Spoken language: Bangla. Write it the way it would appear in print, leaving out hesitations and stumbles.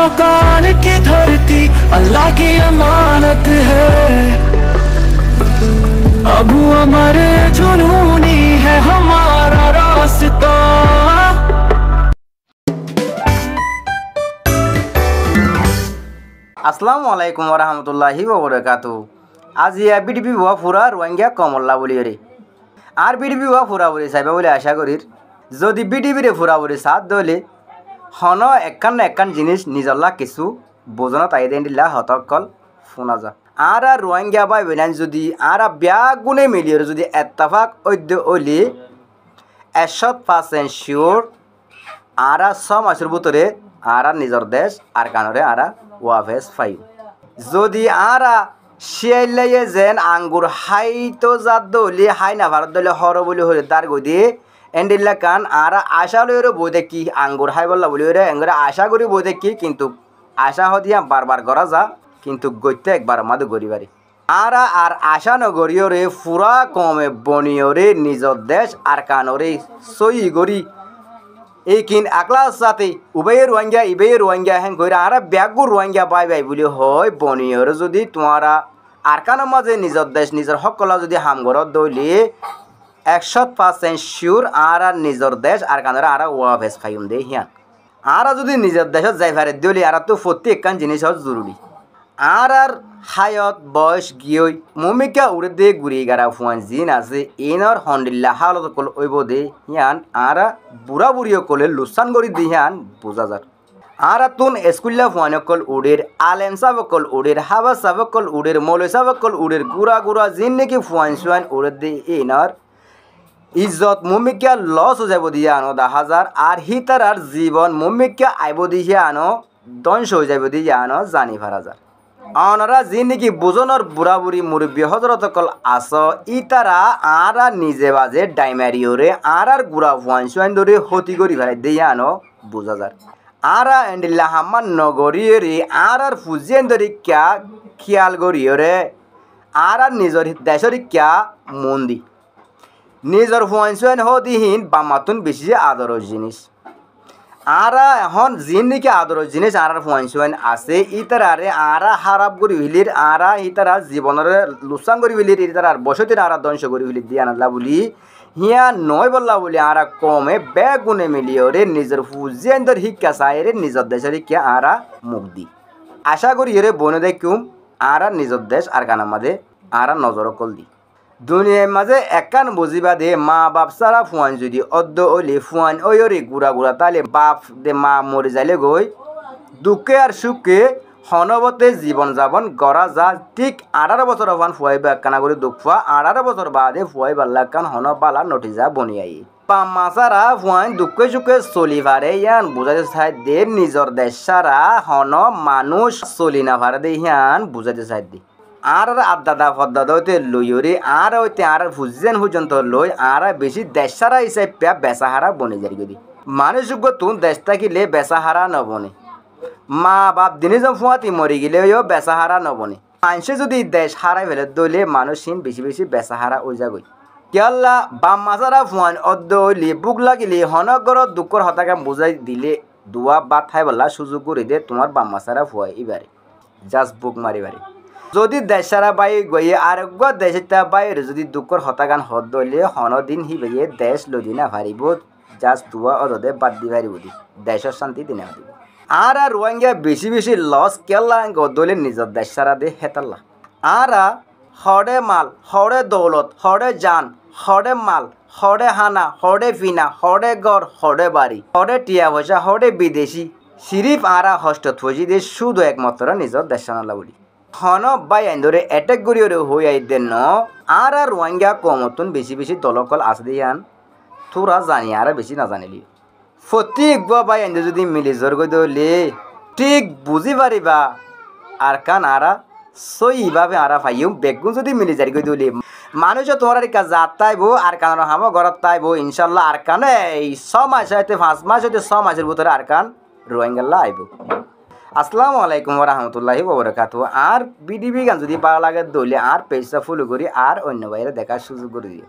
मकान की धरती अल्लाह की अमानत है। अबू अमर जुनूनी है हमारा रास्ता। আসসালামু আলাইকুম ওরহামতুল্লাহি ওবরাকাতু। আজ ইয়া বিডিপি হওয়া ফুরা রোহিঙ্গা কমল্লা বলি রে আর বিডিপি হওয়া ফুরা বলি চাইবা বলে আশা করির। যদি বিডিপিরে ফুরা বলি সাথ দলে হন একান না একান জিনিস নিজল্লা কিছু বোঝনা তাই দেন দিল্লা হতকল শোনা যা আর রোহিঙ্গা বাই বেনান যদি আর ব্যাগুনে মিলিয়ে যদি এত্তাফাক ঐদ্য ওলি 100% শিওর আর 6 মাসের ভিতরে আর নিজের দেশ আর কানরে আর ওয়াফেস ফাই যদি আরা শিয়াইলাইয়ে যেন আঙ্গুর হাই তো জাত দলি হাই না ভারত দলে হর বলি হলে তার গদি এন্ডিল্লা কান আর আশা লইরে বই দেখি আঙ্গুর হাই বললা বলি রে এঙ্গরে আশা করি বই দেখি কিন্তু আশা হদিয়া বারবার করা যা কিন্তু গইতে একবার মাদু গরিবারি আর আশা নগরীয় রে ফুরা কমে বনিয় রে নিজের দেশ আর কানরে সই গরি এইকিন আকলার সাথে উভয়ে রোহিঙ্গা ইবেয়ে রোহিঙ্গা হ্যাঁ করে আর ব্যাগু রোহিঙ্গা পাই পাই বলে হয় বনিয়র যদি তোমারা আরকানের মাঝে নিজের দেশ নিজের সকলা যদি হামগরত দইলে 100% শিওর আর নিজের দেশ আর কানরা আর ওয়াফেস খাইম দে হিয়ান আর যদি নিজের দেশত যাই ফারে দইলে আর তো প্রত্যেক কান জিনিস জরুরি আর হায়ত বয়স গিয়ে মমিকা উড়ে দে ঘুরি গারা ফুয়ান জিন আছে এনর হন্ডিল্লা হালত কল ওইব দে হিয়ান আর বুড়া বুড়িও কলে লুসান গড়ি দি হিয়ান বোঝা যার আর তুন স্কুল্লা ফুয়ানকল উড়ের আলেম সাবকল উড়ের হাবা সাবকল উড়ের মৌলই সাবকল উড়ের গুড়া গুড়া জিন নাকি ফুয়ান সুয়ান উড়ে দে এনর ইজ্জত মমিকা লস হয়ে যাব দিয়ে আনো 10,000 আর হিতার আর জীবন মমিকা আইব দিয়ে আনো ধ্বংস হয়ে যাব দিয়ে আনো জানি ফারা যার অনরা যি নাকি বুজনের বুড়া বুড়ি মুরব্বী হজরতকল আস ইতারা আর নিজে বাজে ডাইমারিওরে আর গুড়া ফুয়ান সুয়ান ধরে হতি করি ভাই দিয়ে আনো বোঝা যার আর এন্ডিল্লা হাম্মান নগরীয় রে আর ফুজিয়েন ধরি ক্যা খেয়াল করিওরে আর নিজের দেশের ক্যা মন্দি নিজের ফুয়ান সুয়ান হদিহীন বামাতুন বেশি আদরের জিনিস আর এখন জিন নাকি আদরের জিনিস আর ফুয়ান সুয়ান আছে ইতারারে আর হারাপ করি হইলির আর ইতারা জীবনের লুসান করি হইলির ইতার বসতির আর ধ্বংস করি হইলির দিয়ে আনলা বলি হিয়া নয় বললা বলি আর কমে বেগুনে মিলিয়ে রে নিজের ফুজিয়ানদের শিক্ষা চাই রে নিজের দেশের শিক্ষা আর মুখ দি আশা করি রে বনে দেখুম আর নিজের দেশ আর কানার মাঝে আর নজর কল দি দুনিয়ার মাঝে একান বুঝিবা দে মা বাপ সারা ফুয়ান যদি অদ্দ ওলি ফুয়ান ওরে গুড়া গুড়া তাহলে বাপ দে মা মরে যাইলে গই দুঃখে আর সুখে হনবতে জীবন যাপন করা যা ঠিক 18 বছর ফান ফুয়াইবা কানা করে দুঃখ ফুয়া 18 বছর বাদে ফুয়াইবাল্লা কান হন বালা নটিজা বনিয়াই পাম্মা সারা ফুয়ান দুঃখে সুখে চলি পারে ইয়ান বুঝাইতে চাই দে নিজের দেশ সারা হন মানুষ চলি না পারে দে ইয়ান বুঝাইতে চাই দে আর আদাদা ফদাদা হইতে লইরে আর হইতে আর ফুজিয়ান পর্যন্ত লই আর বেশি দেশ সারা হিসাবে বেচাহারা বনে যারি যদি মানুষ তুন দেশ থাকিলে বেচাহারা নবনে মা বাপ দিনে যে ফুয়াতি মরি গেলেও বেচাহারা নবনে মানুষে যদি দেশ হারাই ফেলে দইলে মানুষহীন বেশি বেশি বেচাহারা ওই যাগই কেল্লা বাম মাছারা ফুয়ান অদ্দ হইলে বুক লাগিলে হনগর দুঃখর হতাকাম বুঝাই দিলে দুয়া বা থাই বললা সুযোগ করে দে তোমার বাম মাছারা ফুয়াই এবারে জাস্ট বুক মারি বাড়ি যদি দেশ সারা বাই গিয়ে আর দেশটা বাইরে যদি দুঃখর হতাগান হদ দইলে হনদিন হি বেয়ে দেশ লদি না ভারিব জাস্ট দুয়া অদে বাদ দি ভারিব দি দেশের শান্তি দিনে দিব আর রোহিঙ্গা বেশি বেশি লস কেল্লা গদলে নিজের দেশ সারা দে হেতাল্লা আর হরে মাল হরে দৌলত হরে জান হরে মাল হরে হানা হরে ফিনা হরে গড় হরে বাড়ি হরে টিয়া পয়সা হরে বিদেশি সিরিফ আর হস্টত ফজি দিয়ে শুধু একমাত্র নিজের দেশ সানাল্লা বলি হন বাই আইন্দরে অ্যাটাক করিও হয়ে আইতেন ন আর রোহিঙ্গা কমতন বেশি বেশি দলকল আছে দিয়ান তোরা জানি আর বেশি না জানিলি প্রত্যেক বাই আইন্দে যদি মিলি জোর করে দলে ঠিক বুঝি পারিবা আর কান আরা সইভাবে আরা ফাইম বেগুন যদি মিলি জারি করে দলে মানুষ তোমার কাজ জাত তাইব আর কান হাম ঘরত তাইব ইনশাল্লাহ আর কানে এই 6 মাস হইতে 5 মাস হইতে 6 মাসের ভিতরে আর কান রোহিঙ্গাল্লা আইব। আসসালামু আলাইকুম ওরহামতুল্লাহি ওবরাকাতু। আর বিডিবি গান যদি ভালো লাগে দইলে আর পেজটা ফলো করি আর অন্য বাইরে দেখার সুযোগ করে দিও।